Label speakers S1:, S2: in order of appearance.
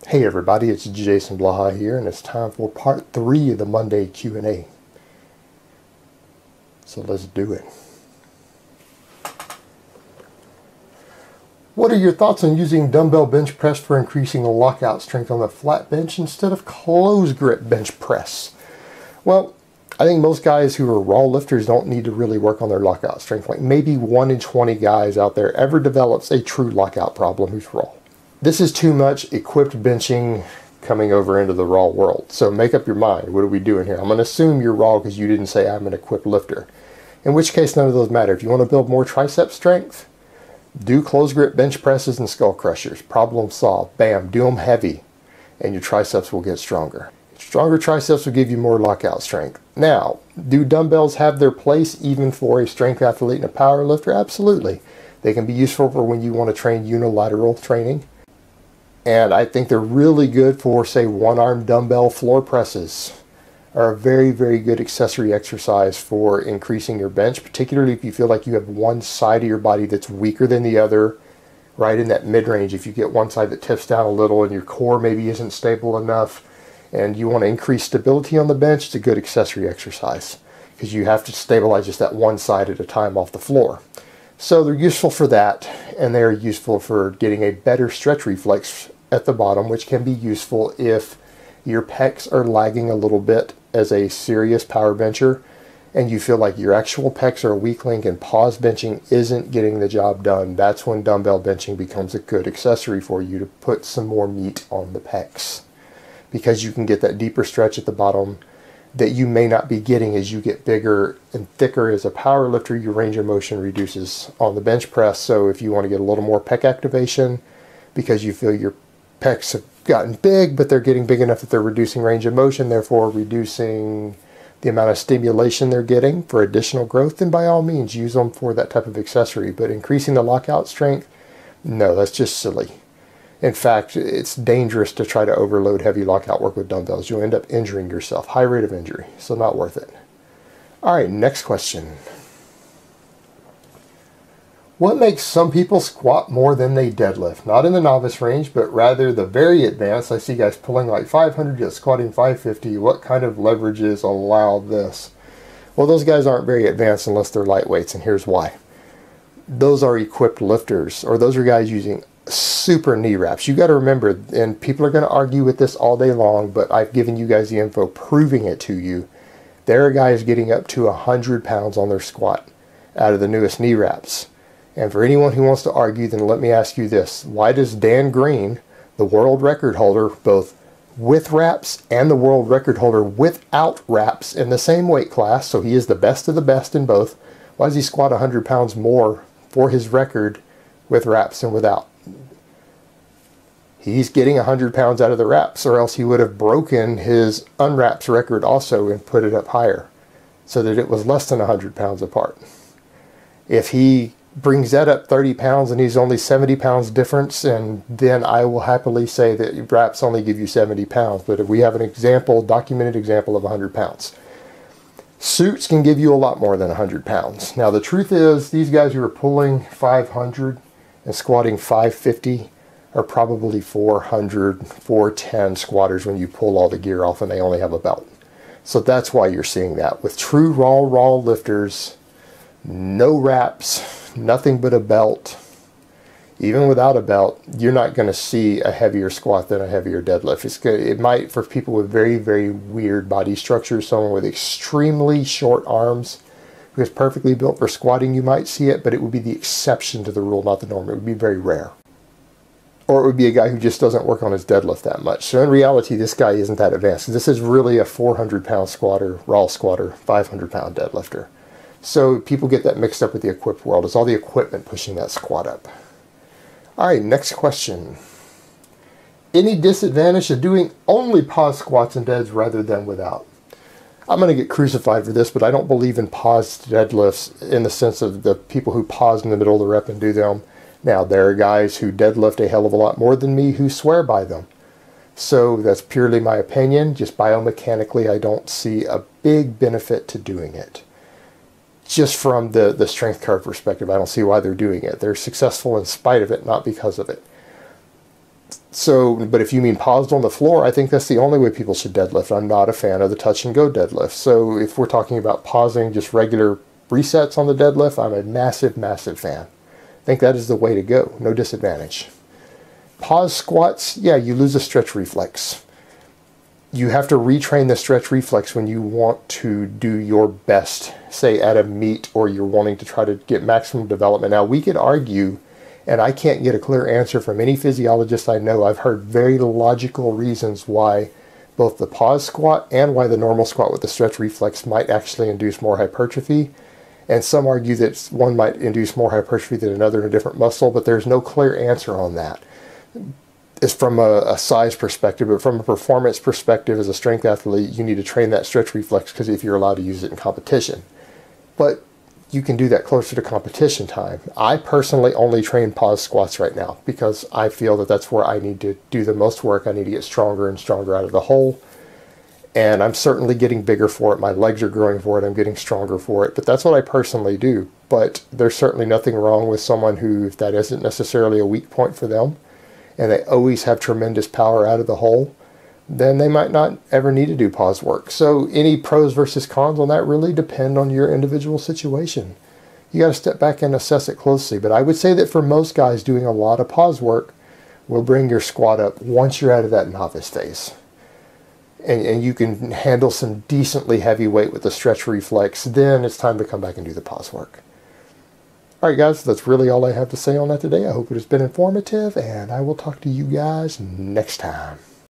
S1: Hey everybody, it's Jason Blaha here, and it's time for part 3 of the Monday Q&A. So let's do it. What are your thoughts on using dumbbell bench press for increasing the lockout strength on the flat bench instead of close grip bench press? Well, I think most guys who are raw lifters don't need to really work on their lockout strength. Like maybe 1 in 20 guys out there ever develops a true lockout problem who's raw. This is too much equipped benching coming over into the raw world. So make up your mind. What are we doing here? I'm going to assume you're raw because you didn't say I'm an equipped lifter. In which case, none of those matter. If you want to build more tricep strength, do close grip bench presses and skull crushers. Problem solved. Bam. Do them heavy and your triceps will get stronger. Stronger triceps will give you more lockout strength. Now, do dumbbells have their place even for a strength athlete and a power lifter? Absolutely. They can be useful for when you want to train unilateral training. And I think they're really good for, say, one-arm dumbbell floor presses. Are a very, very good accessory exercise for increasing your bench, particularly if you feel like you have one side of your body that's weaker than the other, right in that mid-range. If you get one side that tips down a little and your core maybe isn't stable enough and you want to increase stability on the bench, it's a good accessory exercise because you have to stabilize just that one side at a time off the floor. So they're useful for that, and they're useful for getting a better stretch reflex at the bottom, which can be useful if your pecs are lagging a little bit as a serious power bencher and you feel like your actual pecs are a weak link and pause benching isn't getting the job done. That's when dumbbell benching becomes a good accessory for you to put some more meat on the pecs, because you can get that deeper stretch at the bottom that you may not be getting as you get bigger and thicker as a power lifter. Your range of motion reduces on the bench press. So if you want to get a little more pec activation because you feel your pecs have gotten big, but they're getting big enough that they're reducing range of motion, therefore reducing the amount of stimulation they're getting for additional growth, then by all means use them for that type of accessory. But increasing the lockout strength, no, that's just silly. In fact, it's dangerous to try to overload heavy lockout work with dumbbells. You'll end up injuring yourself. High rate of injury, so not worth it. All right, next question. What makes some people squat more than they deadlift? Not in the novice range, but rather the very advanced. I see guys pulling like 500, yet squatting 550. What kind of leverages allow this? Well, those guys aren't very advanced unless they're lightweights, and here's why. Those are equipped lifters, or those are guys using super knee wraps. You got to remember, and people are going to argue with this all day long, but I've given you guys the info proving it to you. There are guys getting up to 100 pounds on their squat out of the newest knee wraps. And for anyone who wants to argue, then let me ask you this. Why does Dan Green, the world record holder, both with wraps and the world record holder without wraps in the same weight class, so he is the best of the best in both, why does he squat 100 pounds more for his record with wraps and without? He's getting 100 pounds out of the wraps, or else he would have broken his unwraps record also and put it up higher so that it was less than 100 pounds apart. If he brings that up 30 pounds and he's only 70 pounds difference, and then I will happily say that wraps only give you 70 pounds. But if we have an example, documented example of 100 pounds. Suits can give you a lot more than 100 pounds. Now the truth is, these guys who are pulling 500 and squatting 550 are probably 400, 410 squatters when you pull all the gear off and they only have a belt. So that's why you're seeing that. With true raw lifters, no wraps, nothing but a belt. Even without a belt, you're not going to see a heavier squat than a heavier deadlift. It might, for people with very, very weird body structure, someone with extremely short arms who is perfectly built for squatting, you might see it, but it would be the exception to the rule, not the norm. It would be very rare. Or it would be a guy who just doesn't work on his deadlift that much. So in reality, this guy isn't that advanced. This is really a 400-pound squatter, raw squatter, 500-pound deadlifter. So people get that mixed up with the equipped world. It's all the equipment pushing that squat up. All right, next question. Any disadvantage to doing only pause squats and deads rather than without? I'm going to get crucified for this, but I don't believe in paused deadlifts in the sense of the people who pause in the middle of the rep and do them. Now, there are guys who deadlift a hell of a lot more than me who swear by them. So that's purely my opinion. Just biomechanically, I don't see a big benefit to doing it. Just from the strength curve perspective, I don't see why they're doing it. They're successful in spite of it, not because of it. So, but if you mean paused on the floor, I think that's the only way people should deadlift. I'm not a fan of the touch and go deadlift. So if we're talking about pausing just regular resets on the deadlift, I'm a massive, massive fan. I think that is the way to go. No disadvantage. Pause squats, yeah, you lose a stretch reflex. You have to retrain the stretch reflex when you want to do your best, say at a meet, or you're wanting to try to get maximum development. Now, we could argue, and I can't get a clear answer from any physiologist I know. I've heard very logical reasons why both the pause squat and why the normal squat with the stretch reflex might actually induce more hypertrophy. And some argue that one might induce more hypertrophy than another in a different muscle, but there's no clear answer on that. It's from a size perspective, but from a performance perspective, as a strength athlete, you need to train that stretch reflex because if you're allowed to use it in competition. But you can do that closer to competition time. I personally only train pause squats right now because I feel that that's where I need to do the most work. I need to get stronger and stronger out of the hole. And I'm certainly getting bigger for it. My legs are growing for it. I'm getting stronger for it. But that's what I personally do. But there's certainly nothing wrong with someone who, if that isn't necessarily a weak point for them, and they always have tremendous power out of the hole, then they might not ever need to do pause work. So any pros versus cons on that really depend on your individual situation. You got to step back and assess it closely. But I would say that for most guys, doing a lot of pause work will bring your squat up once you're out of that novice phase. And you can handle some decently heavy weight with the stretch reflex. Then it's time to come back and do the pause work. All right, guys, that's really all I have to say on that today. I hope it has been informative, and I will talk to you guys next time.